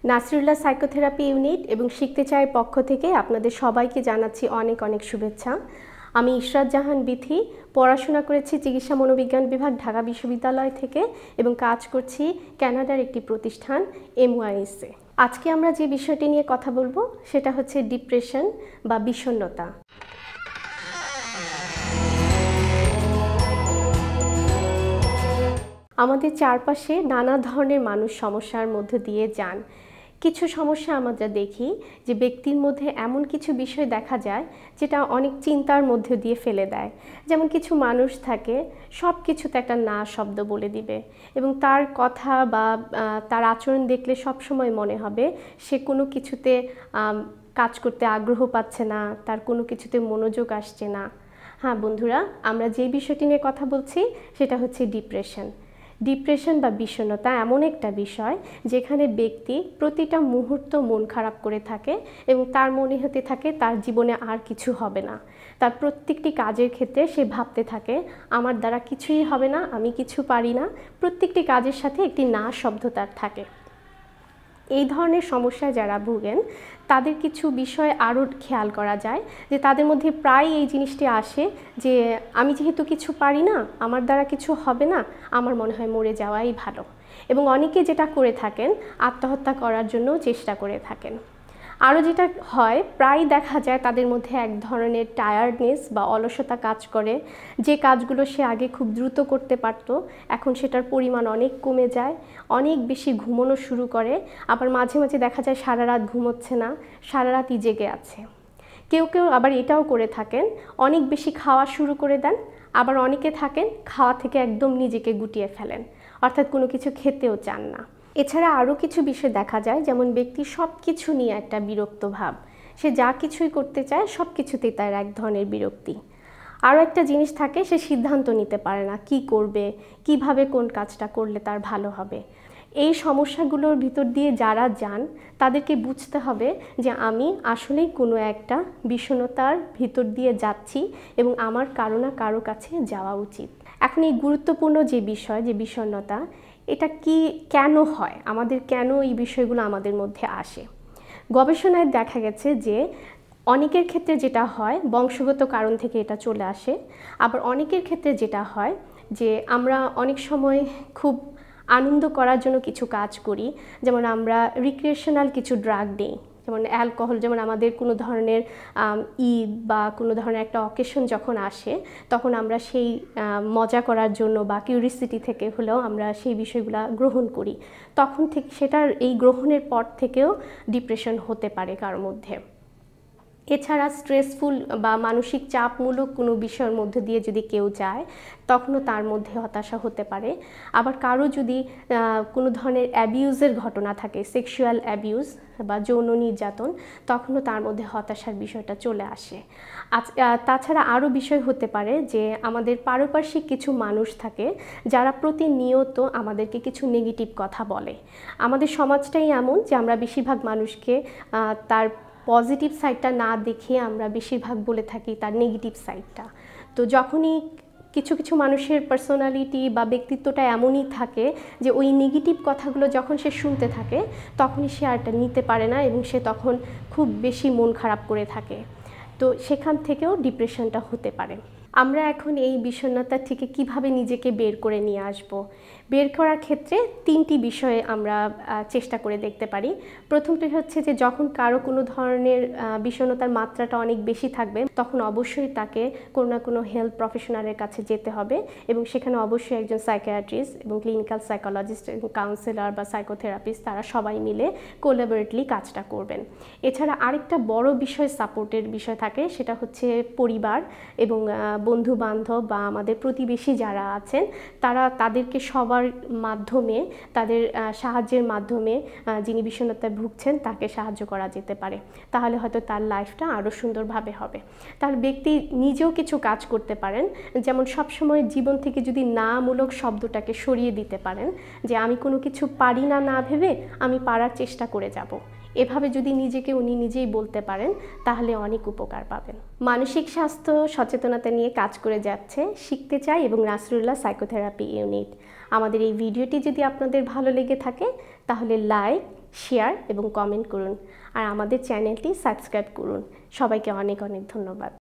Nasrullah psychotherapy unit এবং শিখতে চায়ের পক্ষ থেকে আপনাদের সবাইকে জানাচ্ছি অনেক অনেক শুভেচ্ছা। আমি ইশরাত জাহান বিথি, পড়াশোনা করেছি চিকিৎসা মনোবিজ্ঞান বিভাগ ঢাকা বিশ্ববিদ্যালয় থেকে এবং কাজ করছি কানাডার একটি প্রতিষ্ঠান MYS-এ। আজকে আমরা যে বিষয়টি নিয়ে কথা বলবো সেটা হচ্ছে ডিপ্রেশন বা বিষণ্ণতা। আমাদের চারপাশে নানা ধরনের মানুষ সমস্যার মধ্য দিয়ে যান। কিছু সমস্যা আমরা দেখি যে ব্যক্তির মধ্যে এমন কিছু বিষয় দেখা যায় যেটা অনেক চিন্তার মধ্যে দিয়ে ফেলে দেয়। যেমন কিছু মানুষ থাকে সব কিছুতে একটা না শব্দ বলে দিবে এবং তার কথা বা তার আচরণ দেখলে সব সময় মনে হবে সে কোনো কিছুতে কাজ করতে আগ্রহ পাচ্ছে না, তার কোনো কিছুতে মনোযোগ আসছে না। হ্যাঁ বন্ধুরা, আমরা যে বিষয়টি নিয়ে কথা বলছি সেটা হচ্ছে ডিপ্রেশন বা বিষণ্ণতা এমন একটা বিষয় যেখানে ব্যক্তি প্রতিটা মুহূর্ত মন খারাপ করে থাকে এবং তার মনে হতে থাকে তার জীবনে আর কিছু হবে না। তার প্রত্যেকটি কাজের ক্ষেত্রে সে ভাবতে থাকে আমার দ্বারা কিছুই হবে না, আমি কিছু পারি না। প্রত্যেকটি কাজের সাথে একটি না শব্দ তার থাকে। এই ধরনের সমস্যায় যারা ভোগেন তাদের কিছু বিষয় আরও খেয়াল করা যায় যে তাদের মধ্যে প্রায় এই জিনিসটি আসে যে আমি যেহেতু কিছু পারি না, আমার দ্বারা কিছু হবে না, আমার মনে হয় মরে যাওয়াই ভালো। এবং অনেকে যেটা করে থাকেন আত্মহত্যা করার জন্য চেষ্টা করে থাকেন। আরও যেটা হয় প্রায় দেখা যায় তাদের মধ্যে এক ধরনের টায়ার্ডনেস বা অলসতা কাজ করে। যে কাজগুলো সে আগে খুব দ্রুত করতে পারত এখন সেটার পরিমাণ অনেক কমে যায়, অনেক বেশি ঘুমানো শুরু করে। আবার মাঝে মাঝে দেখা যায় সারা রাত ঘুমোচ্ছে না, সারা রাতই জেগে আছে। কেউ কেউ আবার এটাও করে থাকেন অনেক বেশি খাওয়া শুরু করে দেন, আবার অনেকে থাকেন খাওয়া থেকে একদম নিজেকে গুটিয়ে ফেলেন, অর্থাৎ কোনো কিছু খেতেও চান না। এছাড়া আরও কিছু বিষয় দেখা যায়, যেমন ব্যক্তি সব কিছু নিয়ে একটা বিরক্ত ভাব, সে যা কিছুই করতে চায় সব কিছুতেই তার এক ধরনের বিরক্তি। আরও একটা জিনিস থাকে, সে সিদ্ধান্ত নিতে পারে না কি করবে, কিভাবে কোন কাজটা করলে তার ভালো হবে। এই সমস্যাগুলোর ভিতর দিয়ে যারা যান তাদেরকে বুঝতে হবে যে আমি আসলেই কোনো একটা বিষণ্ণতার ভিতর দিয়ে যাচ্ছি এবং আমার কারো না কারো কাছে যাওয়া উচিত। এখন এই গুরুত্বপূর্ণ যে বিষয়, যে বিষণ্ণতা, এটা কেন হয়, আমাদের কেন এই বিষয়গুলো আমাদের মধ্যে আসে। গবেষণায় দেখা গেছে যে অনেকের ক্ষেত্রে যেটা হয় বংশগত কারণ থেকে এটা চলে আসে, আবার অনেকের ক্ষেত্রে যেটা হয় যে আমরা অনেক সময় খুব আনন্দ করার জন্য কিছু কাজ করি, যেমন আমরা রিক্রিয়েশনাল কিছু ড্রাগ নিই, যেমন অ্যালকোহল। যেমন আমাদের কোনো ধরনের ঈদ বা কোনো ধরনের একটা অকেশন যখন আসে তখন আমরা সেই মজা করার জন্য বা কিউরিসিটি থেকে হলেও আমরা সেই বিষয়গুলো গ্রহণ করি। তখন থেকে সেটার এই গ্রহণের পর থেকেও ডিপ্রেশন হতে পারে কারোর মধ্যে। এছাড়া স্ট্রেসফুল বা মানসিক চাপমূলক কোনো বিষয়ের মধ্যে দিয়ে যদি কেউ যায় তখনও তার মধ্যে হতাশা হতে পারে। আবার কারো যদি কোনো ধরনের অ্যাবিউজের ঘটনা থাকে, সেক্সুয়াল অ্যাবিউজ বা যৌন নির্যাতন, তখনও তার মধ্যে হতাশার বিষয়টা চলে আসে। তাছাড়া আরও বিষয় হতে পারে যে আমাদের পারিপার্শ্বিক কিছু মানুষ থাকে যারা প্রতিনিয়ত আমাদেরকে কিছু নেগেটিভ কথা বলে। আমাদের সমাজটাই এমন যে আমরা বেশিরভাগ মানুষকে তার পজিটিভ সাইডটা না দেখে আমরা বেশিরভাগ বলে থাকি তার নেগেটিভ সাইডটা। তো যখনই কিছু কিছু মানুষের পার্সোনালিটি বা ব্যক্তিত্বটা এমনই থাকে যে ওই নেগেটিভ কথাগুলো যখন সে শুনতে থাকে তখনই সে আরটা নিতে পারে না এবং সে তখন খুব বেশি মন খারাপ করে থাকে। তো সেখান থেকেও ডিপ্রেশনটা হতে পারে। আমরা এখন এই বিষণ্ণতা থেকে কিভাবে নিজেকে বের করে নিয়ে আসব? বের করার ক্ষেত্রে তিনটি বিষয়ে আমরা চেষ্টা করে দেখতে পারি। প্রথমটি হচ্ছে যে যখন কারো কোনো ধরনের বিষণ্ণতার মাত্রাটা অনেক বেশি থাকবে তখন অবশ্যই তাকে কোনো না কোনো হেলথ প্রফেশনালের কাছে যেতে হবে এবং সেখানে অবশ্যই একজন সাইকিয়াট্রিস্ট এবং ক্লিনিক্যাল সাইকোলজিস্ট এবং কাউন্সিলর বা সাইকোথেরাপিস্ট তারা সবাই মিলে কোলাবোরেটলি কাজটা করবেন। এছাড়া আরেকটা বড় বিষয়, সাপোর্টের বিষয় থাকে, সেটা হচ্ছে পরিবার এবং বন্ধু বান্ধব বা আমাদের প্রতিবেশী যারা আছেন তাদেরকে সবার মাধ্যমে, তাদের সাহায্যের মাধ্যমে যিনি বিষণ্ণতায় ভুগছেন তাকে সাহায্য করা যেতে পারে। তাহলে হয়তো তার লাইফটা আরও সুন্দরভাবে হবে। তার ব্যক্তি নিজেও কিছু কাজ করতে পারেন, যেমন সবসময় জীবন থেকে যদি নামূলক শব্দটাকে সরিয়ে দিতে পারেন যে আমি কোনো কিছু পারি না না ভেবে আমি পারার চেষ্টা করে যাব। এভাবে যদি নিজেকে উনি নিজেই বলতে পারেন তাহলে অনেক উপকার পাবেন। মানসিক স্বাস্থ্য সচেতনতা নিয়ে কাজ করে যাচ্ছে শিখতে চাই এবং নাসরুল্লাহ সাইকোথেরাপি ইউনিট। আমাদের এই ভিডিওটি যদি আপনাদের ভালো লেগে থাকে তাহলে লাইক, শেয়ার এবং কমেন্ট করুন আর আমাদের চ্যানেলটি সাবস্ক্রাইব করুন। সবাইকে অনেক অনেক ধন্যবাদ।